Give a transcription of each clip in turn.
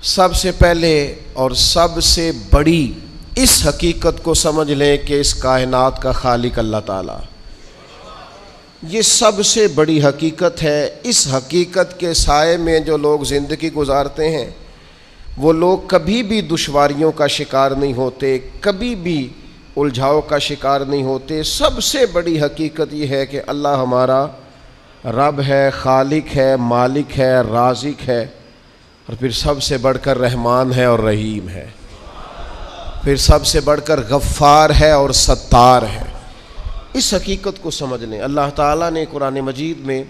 سب سے پہلے اور سب سے بڑی اس حقیقت کو سمجھ لیں کہ اس کائنات کا خالق اللہ تعالیٰ، یہ سب سے بڑی حقیقت ہے۔ اس حقیقت کے سائے میں جو لوگ زندگی گزارتے ہیں وہ لوگ کبھی بھی دشواریوں کا شکار نہیں ہوتے، کبھی بھی الجھاؤ کا شکار نہیں ہوتے۔ سب سے بڑی حقیقت یہ ہے کہ اللہ ہمارا رب ہے، خالق ہے، مالک ہے، رازق ہے، اور پھر سب سے بڑھ کر رحمان ہے اور رحیم ہے، پھر سب سے بڑھ کر غفار ہے اور ستار ہے۔ اس حقیقت کو سمجھ لیں۔ اللہ تعالیٰ نے قرآن مجید میں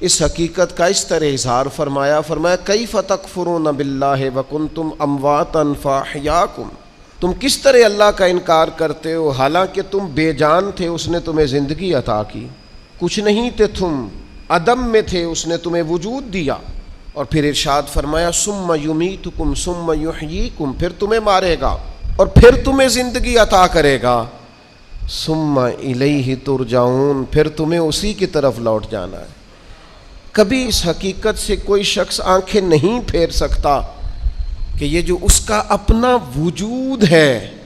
اس حقیقت کا اس طرح اظہار فرمایا کیف تکفرون باللہ وکنتم امواتا فاحیاکم، تم کس طرح اللہ کا انکار کرتے ہو حالانکہ تم بے جان تھے، اس نے تمہیں زندگی عطا کی، کچھ نہیں تھے تم، عدم میں تھے، اس نے تمہیں وجود دیا، اور پھر ارشاد فرمایا ثم یمیتکم ثم یحییکم، پھر تمہیں مارے گا اور پھر تمہیں زندگی عطا کرے گا، ثم الیہ ترجعون، پھر تمہیں اسی کی طرف لوٹ جانا ہے۔ کبھی اس حقیقت سے کوئی شخص آنکھیں نہیں پھیر سکتا کہ یہ جو اس کا اپنا وجود ہے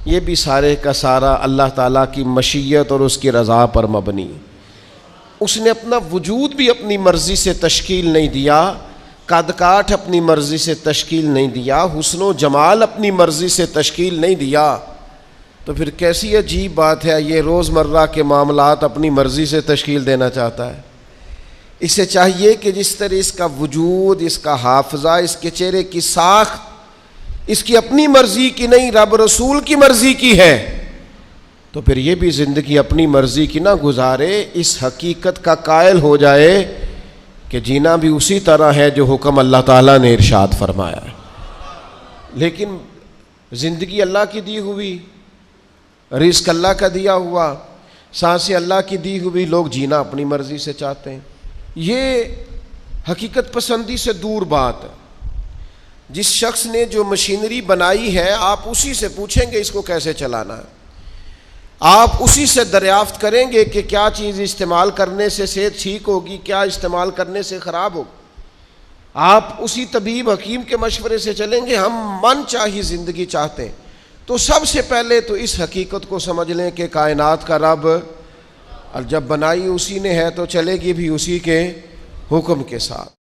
یہ بھی سارے کا سارا اللہ تعالیٰ کی مشیت اور اس کی رضا پر مبنی۔ اس نے اپنا وجود بھی اپنی مرضی سے تشکیل نہیں دیا، قد کاٹ اپنی مرضی سے تشکیل نہیں دیا، حسن و جمال اپنی مرضی سے تشکیل نہیں دیا، تو پھر کیسی عجیب بات ہے یہ روزمرہ کے معاملات اپنی مرضی سے تشکیل دینا چاہتا ہے۔ اسے چاہیے کہ جس طرح اس کا وجود، اس کا حافظہ، اس کے چہرے کی ساخت اس کی اپنی مرضی کی نہیں، رب رسول کی مرضی کی ہے، تو پھر یہ بھی زندگی اپنی مرضی کی نہ گزارے، اس حقیقت کا قائل ہو جائے کہ جینا بھی اسی طرح ہے جو حکم اللہ تعالیٰ نے ارشاد فرمایا ہے۔ لیکن زندگی اللہ کی دی ہوئی، رزق اللہ کا دیا ہوا، سانسیں اللہ کی دی ہوئی، لوگ جینا اپنی مرضی سے چاہتے ہیں۔ یہ حقیقت پسندی سے دور بات ہے۔ جس شخص نے جو مشینری بنائی ہے آپ اسی سے پوچھیں گے اس کو کیسے چلانا ہے، آپ اسی سے دریافت کریں گے کہ کیا چیز استعمال کرنے سے صحت ٹھیک ہوگی، کیا استعمال کرنے سے خراب ہوگی، آپ اسی طبیب حکیم کے مشورے سے چلیں گے۔ ہم من چاہی زندگی چاہتے ہیں، تو سب سے پہلے تو اس حقیقت کو سمجھ لیں کہ کائنات کا رب، اور جب بنائی اسی نے ہے تو چلے گی بھی اسی کے حکم کے ساتھ۔